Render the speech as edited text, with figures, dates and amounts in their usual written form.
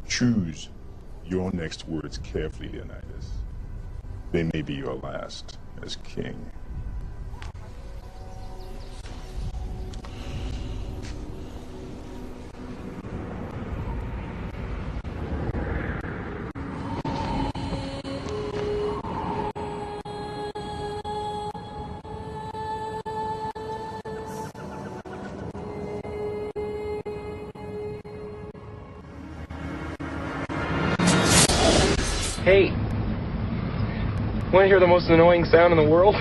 Choose your next words carefully, Leonidas. They may be your last as king. Hey, want to hear the most annoying sound in the world?